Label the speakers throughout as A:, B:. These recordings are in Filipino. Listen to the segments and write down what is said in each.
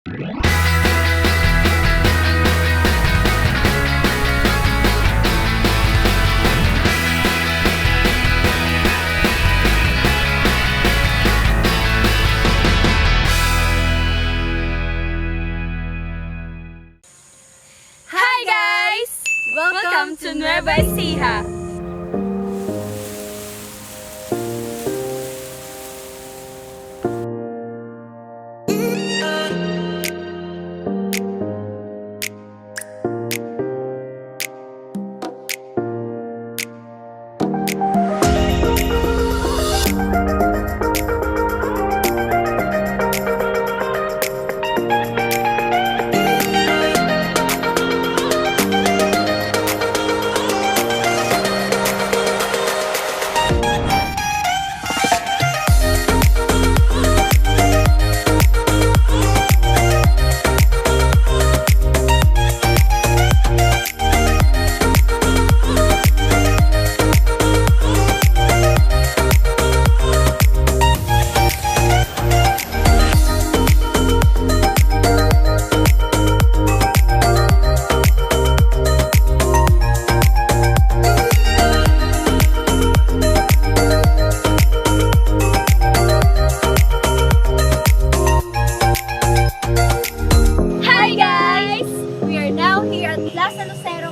A: Hi guys! Welcome to Nueva Ecija!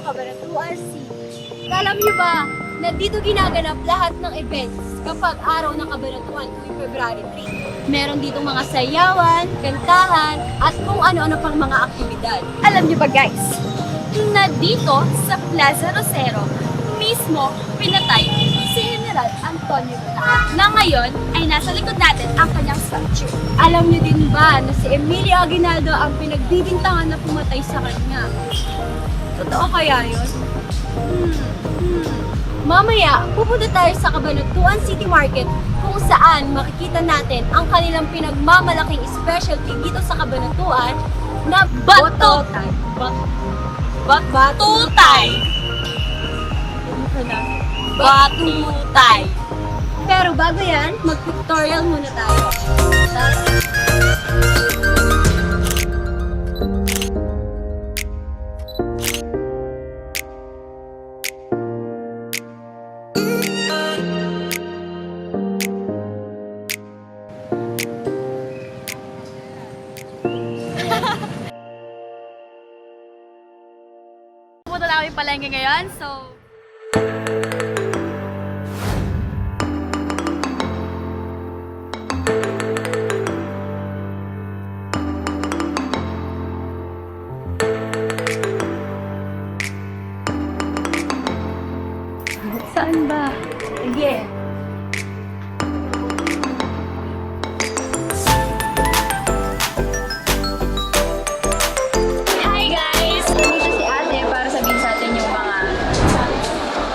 A: Cabanatuan City. Alam niyo ba na dito ginaganap lahat ng events kapag araw ng Cabanatuan tuwing February 3? Meron dito mga sayawan, kantahan, at kung ano-ano pang mga aktibidad. Alam niyo ba guys, na dito sa Plaza Rosero mismo pinatay si General Antonio na ngayon ay nasa likod natin ang kanyang statue. Alam niyo din ba na si Emilio Aguinaldo ang pinagbibintangan na pumatay sa kanya? Totoo kaya yun? Mamaya, pupunta tayo sa Cabanatuan City Market kung saan makikita natin ang kanilang pinagmamalaking specialty dito sa Cabanatuan na batutay. Batutay! Batutay! Pero bago yan, mag-tutorial muna tayo. Pupunta na kami palengke ngayon, so... Saan ba? Sige. Hi guys! Nandito si ate para sabihin sa atin yung mga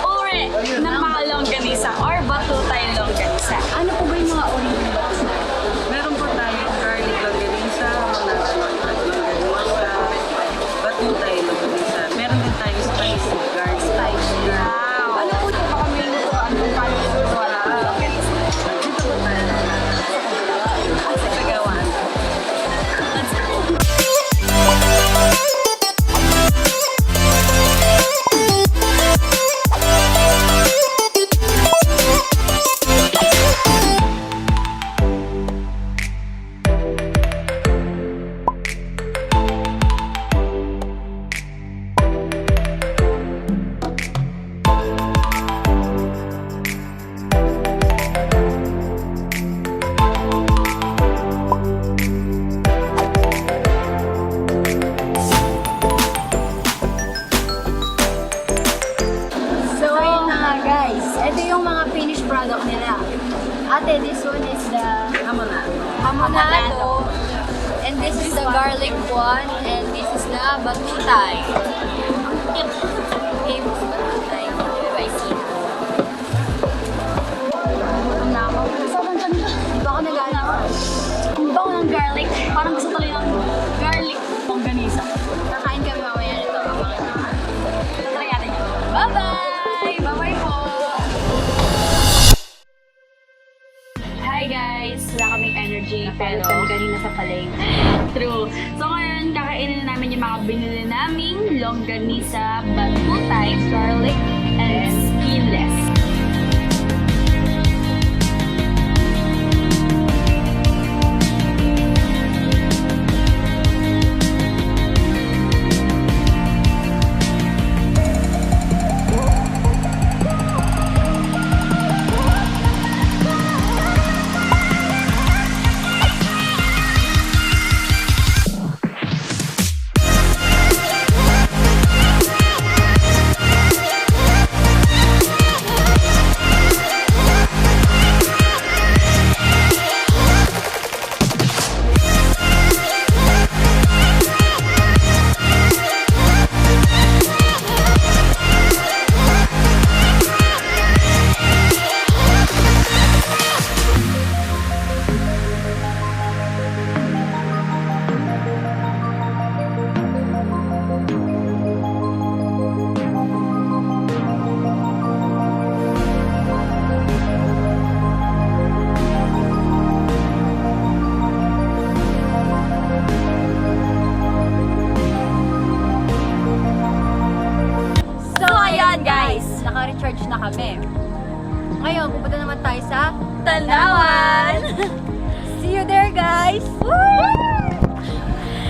A: uri ng mga longganisa or batutay longganisa. Ano po ba yung mga uri ng longganisa?
B: Meron po tayong garlic longganisa, manaswan longganisa, batutay longganisa. Meron din tayong spicy garlic.
A: Spicy. Wow! Ano po ito? Baka may lutuan kung paano yung lutuan ng longganisa.
B: Dito po tayo. Sa Kagawan.
A: Let's go! Ito yung mga finished product nila. Ate, this one is the hamonado. And this is the garlic one. And this is the batutay. Famous batutay. Spicy. Gutom na ako. Sobrang ganda. Di ba ako nag-ano? Ang bango ng garlic. Parang gusto tuloy ng garlic longganisa. Kakain kami mamaya nito. Try natin yun. Bye-bye! Bye-bye po! Hi guys! Wala kaming energy pero kami kanina sa palengke.
C: True. So ngayon, kakainin na namin yung mga binili naming longganisa, batutay, garlic, and skinless.
A: Naka-recharge na kami. Ngayon, pupunta naman tayo sa Tanawan! See you there, guys! Woo!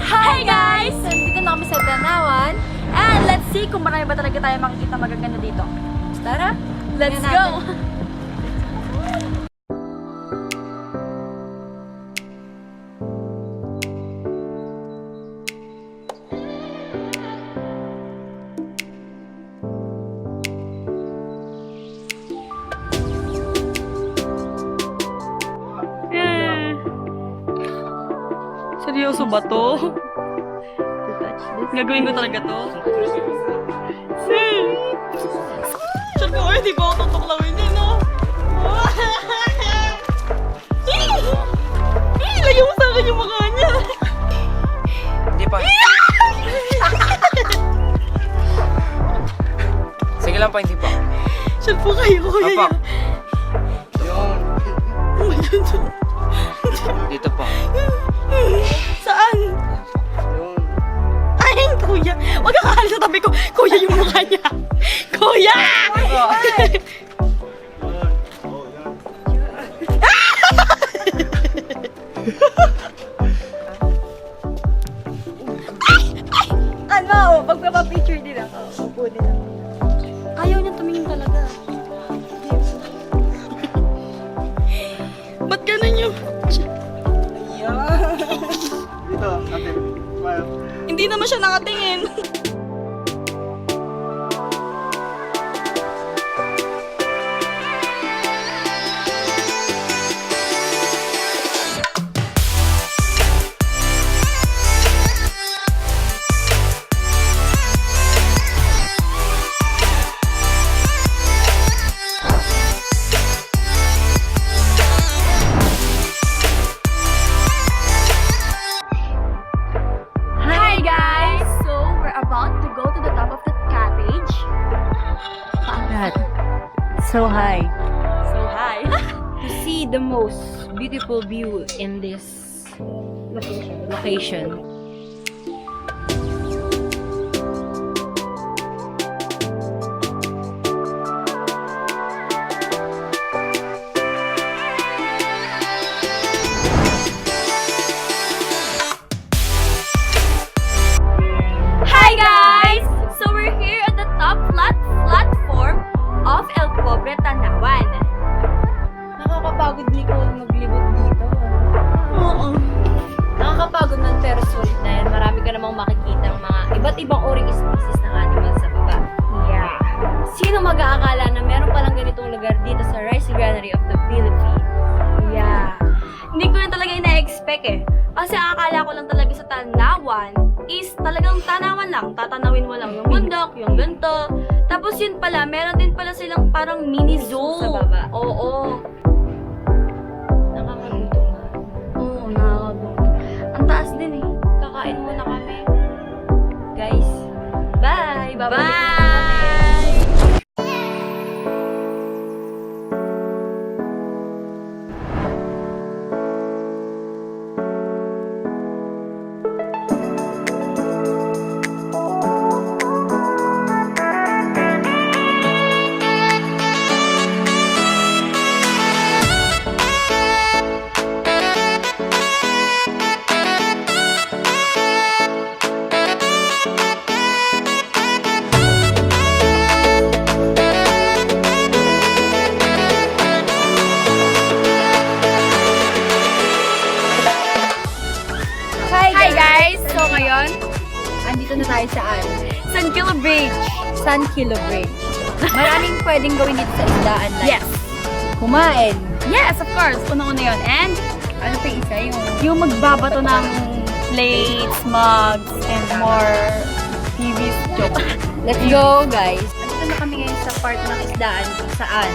A: Hi, guys! Nandito na kami sa Tanawan.
C: And let's see kung marami ba talaga tayo makikita magaganda dito.
A: Tara,
C: Let's
A: tingnan
C: go!
A: natin.
C: Seryoso ba to? Gagawin ko talaga to? Sure ko, di ba ako tutuklawin yun, no? Layo mo sa akin yung mukha niya.
D: Hindi pa. Sige lang pa, hindi pa.
C: Sure po kayo, kuya.
D: Apa. Yung... Dito pa.
C: Saan?
D: Yung...
C: Ay, kuya. Huwag kang kakali sa tabi ko. Kuya yung mukha niya. Kuya!
A: Ano? Magpapapicture din ako. Upo din ako.
C: Ayaw niya tumingin talaga. Ba't ganun yung...
D: Dito, ate. Smile.
C: Hindi naman siya nakatingin. Hi guys! So, we're about to go to the top of the cottage.
A: So high.
C: So, hi!
A: To see the most beautiful view in this location.
C: Hi guys! So, we're here at the top platform of El Pobre Tanawan.
A: Nakakapagod ni ko maglibot dito.
C: Oo.
A: Nakakapagod man pero sulit na yan. Marami ka namang makikita ng mga iba't ibang uring species ng animal sa baba.
C: Yeah.
A: Sino mag-aakala na meron palang ganitong lugar dito sa Rice Granary of the Philippines?
C: Yeah. Hindi ko na talaga ina-expect eh. Kasi akala ko lang talaga sa Tanawan is talagang tanawan lang. Tatanawin mo lang yung bundok, yung ganito. Tapos yun pala, meron din pala silang parang mini zoo.
A: Sa baba.
C: Oo.
A: Nakakagutom nga.
C: Oo, nakakagutom. Ang taas din eh.
A: Kakain muna kami. Guys, bye! Babalik na kami.
C: Bye! po ngayon?
A: Andito na tayo saan?
C: San Kilo Bridge.
A: San Kilo Bridge. Maraming pwedeng gawin dito sa isdaan. Like,
C: Yes.
A: kumain.
C: Yes, of course. Unang-una yun. And
A: Ano pa isa?
C: yung magbabato ng plates, mugs, and more TV's joke.
A: Let's go, guys. Andito na kami ngayon sa part ng isdaan kung saan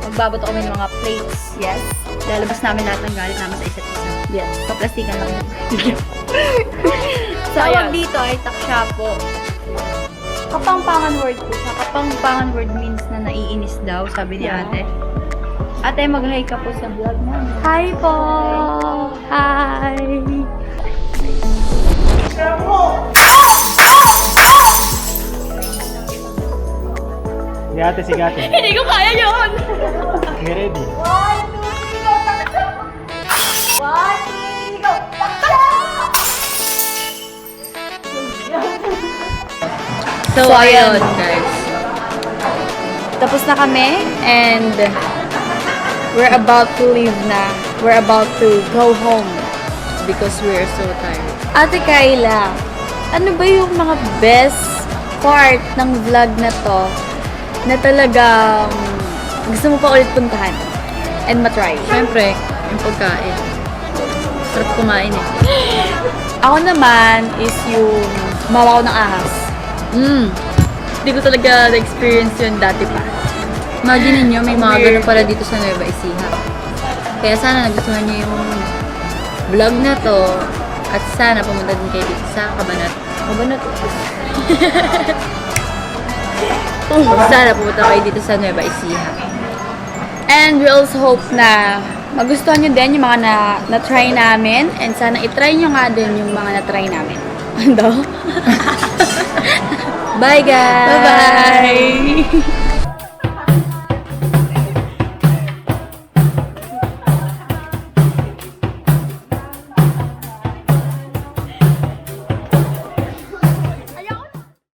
A: magbabato kami ng mga plates. Yes. Lalabas namin lahat ng galit namin sa isa't isa.
C: Yes.
A: Paplastikan lang.
C: So,
A: Tawag
C: ayan.
A: dito ay taksyapo.
C: Kapangpangan word po siya.
A: Kapangpangan word means na naiinis daw, sabi ni
C: Yeah.
A: ate. Ate, mag-hi ka po sa vlog namin.
C: Hi po! Hi!
D: Si ate, si ate.
C: Hindi ko kaya yun!
D: May ready.
C: So, ayun, guys. Tapos na kami and we're about to leave na. We're about to go home because we're so tired. Ate Kayla, ano ba yung mga best part ng vlog na to na talagang gusto mo pa ulit puntahan and matry?
B: Siyempre, yung pagkain. Sarap kumain eh.
C: Ako naman is yung mawaw ng ahas. Hindi ko talaga na-experience yun dati pa.
B: Imagine niyo may mga
C: Weird.
B: ganun pala dito sa Nueva Ecija. Kaya sana nagustuhan niyo yung vlog na to at sana pumunta din kayo dito sa Cabanatuan. Sana pumunta kayo dito sa Nueva Ecija.
C: And we also hope na magustuhan nyo din yung mga na-try namin and sana itry nyo nga din yung mga na-try namin. Ano?
B: Bye guys!
C: Bye-bye!